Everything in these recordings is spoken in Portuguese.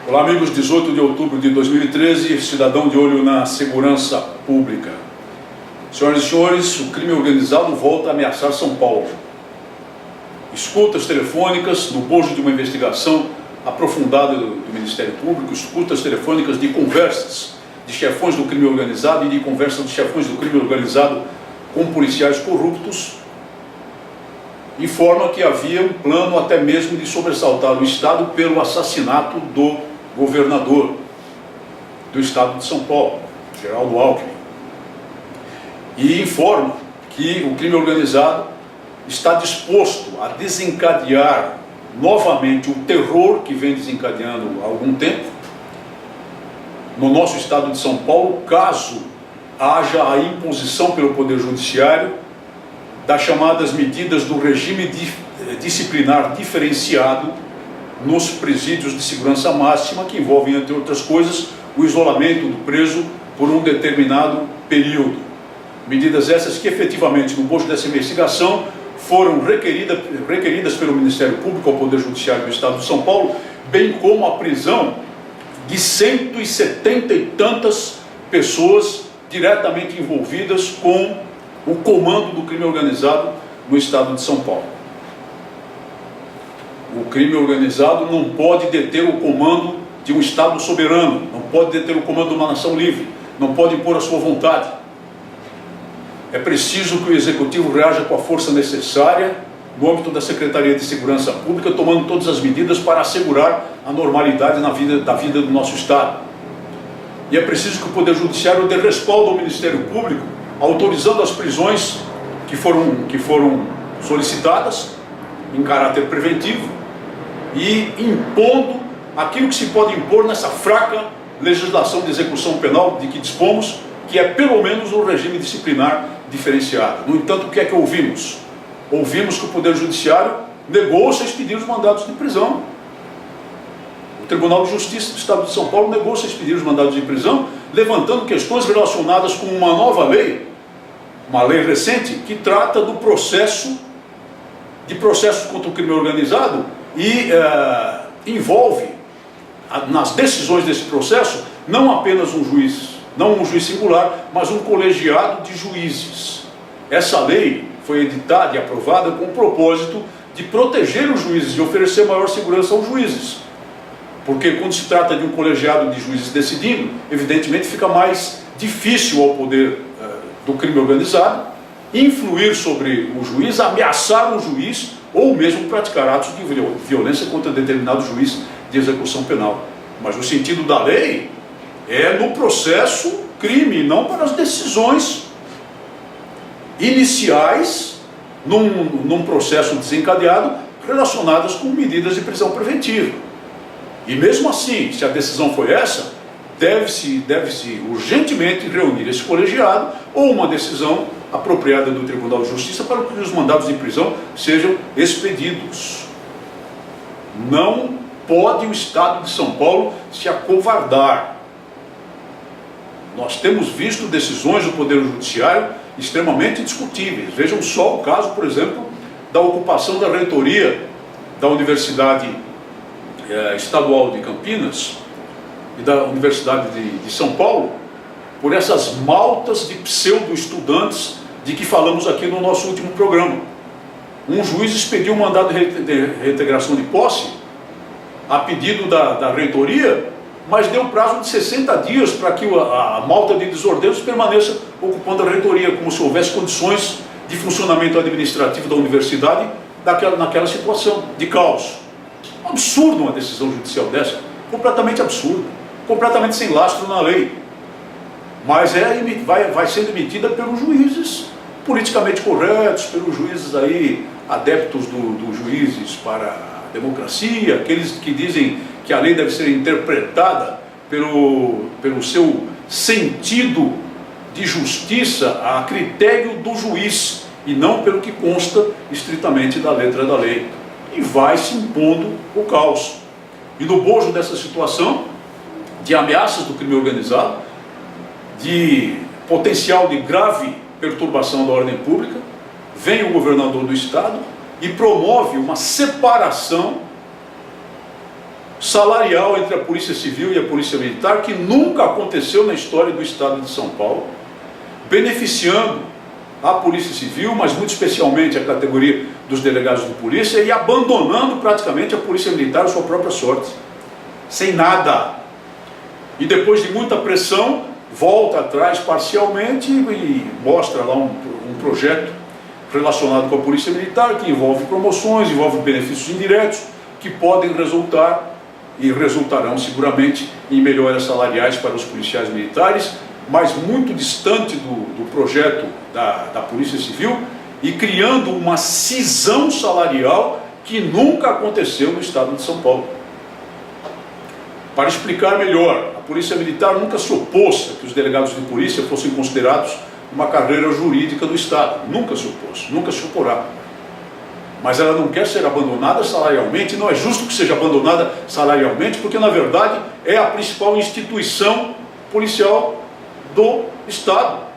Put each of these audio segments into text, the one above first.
Olá, amigos. 18 de outubro de 2013, cidadão de olho na segurança pública. Senhoras e senhores, o crime organizado volta a ameaçar São Paulo. Escutas telefônicas no bojo de uma investigação aprofundada do Ministério Público, escutas telefônicas de conversas de chefões do crime organizado e de conversas de chefões do crime organizado com policiais corruptos, informa que havia um plano até mesmo de sobressaltar o Estado pelo assassinato do governador do Estado de São Paulo, Geraldo Alckmin. E informa que o crime organizado está disposto a desencadear novamente o terror que vem desencadeando há algum tempo no nosso Estado de São Paulo, caso haja a imposição pelo Poder Judiciário das chamadas medidas do regime disciplinar diferenciado nos presídios de segurança máxima, que envolvem, entre outras coisas, o isolamento do preso por um determinado período. Medidas essas que efetivamente, no bojo dessa investigação, foram requeridas pelo Ministério Público ao Poder Judiciário do Estado de São Paulo, bem como a prisão de 170 e tantas pessoas diretamente envolvidas com o comando do crime organizado no Estado de São Paulo. O crime organizado não pode deter o comando de um Estado soberano, não pode deter o comando de uma nação livre, não pode impor a sua vontade. É preciso que o Executivo reaja com a força necessária no âmbito da Secretaria de Segurança Pública, tomando todas as medidas para assegurar a normalidade da vida do nosso Estado. E é preciso que o Poder Judiciário dê respaldo ao Ministério Público, autorizando as prisões que foram solicitadas em caráter preventivo e impondo aquilo que se pode impor nessa fraca legislação de execução penal de que dispomos, que é pelo menos um regime disciplinar diferenciado. No entanto, o que é que ouvimos? Ouvimos que o Poder Judiciário negou-se a expedir os mandados de prisão. O Tribunal de Justiça do Estado de São Paulo negou-se a expedir os mandados de prisão, levantando questões relacionadas com uma nova lei, uma lei recente, que trata do processos contra o crime organizado e envolve nas decisões desse processo não apenas um juiz singular, mas um colegiado de juízes. Essa lei foi editada e aprovada com o propósito de proteger os juízes e oferecer maior segurança aos juízes. Porque quando se trata de um colegiado de juízes decidindo, evidentemente fica mais difícil ao poder do crime organizado influir sobre o juiz, ameaçar um juiz ou mesmo praticar atos de violência contra determinado juiz de execução penal. Mas o sentido da lei é no processo crime, não para as decisões iniciais num processo desencadeado relacionadas com medidas de prisão preventiva. E mesmo assim, se a decisão foi essa, deve-se urgentemente reunir esse colegiado ou uma decisão apropriada do Tribunal de Justiça para que os mandados de prisão sejam expedidos. Não pode o Estado de São Paulo se acovardar. Nós temos visto decisões do Poder Judiciário extremamente discutíveis. Vejam só o caso, por exemplo, da ocupação da reitoria da Universidade Estadual de Campinas e da Universidade de São Paulo, por essas maltas de pseudo-estudantes de que falamos aqui no nosso último programa. Um juiz expediu um mandado de reintegração de posse a pedido da reitoria, mas deu prazo de 60 dias para que a malta de desordeiros permaneça ocupando a reitoria, como se houvesse condições de funcionamento administrativo da universidade naquela situação de caos. Absurdo uma decisão judicial dessa, completamente absurda, completamente sem lastro na lei. Mas vai sendo emitida pelos juízes politicamente corretos, pelos juízes aí adeptos dos juízes para a democracia, aqueles que dizem que a lei deve ser interpretada pelo seu sentido de justiça a critério do juiz e não pelo que consta estritamente da letra da lei. E vai se impondo o caos. E no bojo dessa situação de ameaças do crime organizado, de potencial de grave perturbação da ordem pública, vem o governador do Estado e promove uma separação salarial entre a Polícia Civil e a Polícia Militar que nunca aconteceu na história do Estado de São Paulo, beneficiando a Polícia Civil, mas muito especialmente a categoria dos delegados de polícia, e abandonando praticamente a Polícia Militar à sua própria sorte, sem nada. E depois de muita pressão, volta atrás parcialmente e mostra lá um projeto relacionado com a Polícia Militar, que envolve promoções, envolve benefícios indiretos, que podem resultar e resultarão seguramente em melhorias salariais para os policiais militares, mas muito distante do projeto da Polícia Civil, e criando uma cisão salarial que nunca aconteceu no Estado de São Paulo. Para explicar melhor, a Polícia Militar nunca se opôs a que os delegados de polícia fossem considerados uma carreira jurídica do Estado. Nunca se opôs, nunca se oporá. Mas ela não quer ser abandonada salarialmente, não é justo que seja abandonada salarialmente, porque na verdade é a principal instituição policial do Estado.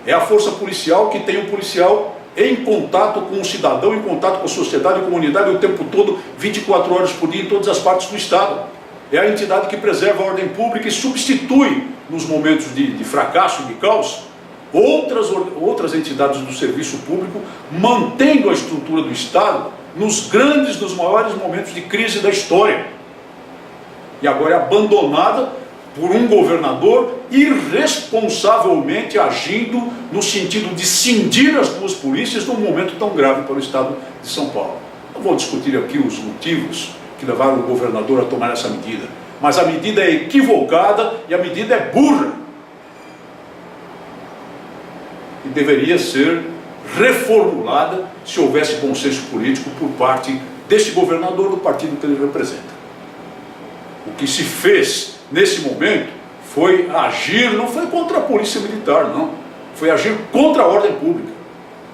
É a força policial que tem o policial em contato com o cidadão, em contato com a sociedade e comunidade o tempo todo, 24 horas por dia, em todas as partes do Estado. É a entidade que preserva a ordem pública e substitui, nos momentos de fracasso, de caos, outras entidades do serviço público, mantendo a estrutura do Estado nos maiores momentos de crise da história. E agora é abandonada por um governador irresponsavelmente agindo no sentido de cindir as duas polícias num momento tão grave para o Estado de São Paulo. Não vou discutir aqui os motivos que levaram o governador a tomar essa medida, mas a medida é equivocada e a medida é burra. E deveria ser reformulada se houvesse bom senso político por parte desse governador do partido que ele representa. O que se fez nesse momento foi agir, não foi contra a Polícia Militar, não. Foi agir contra a ordem pública.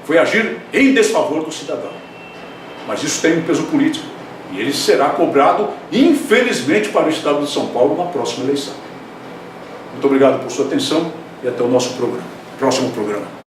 Foi agir em desfavor do cidadão. Mas isso tem um peso político. E ele será cobrado, infelizmente, para o Estado de São Paulo na próxima eleição. Muito obrigado por sua atenção e até o nosso próximo programa.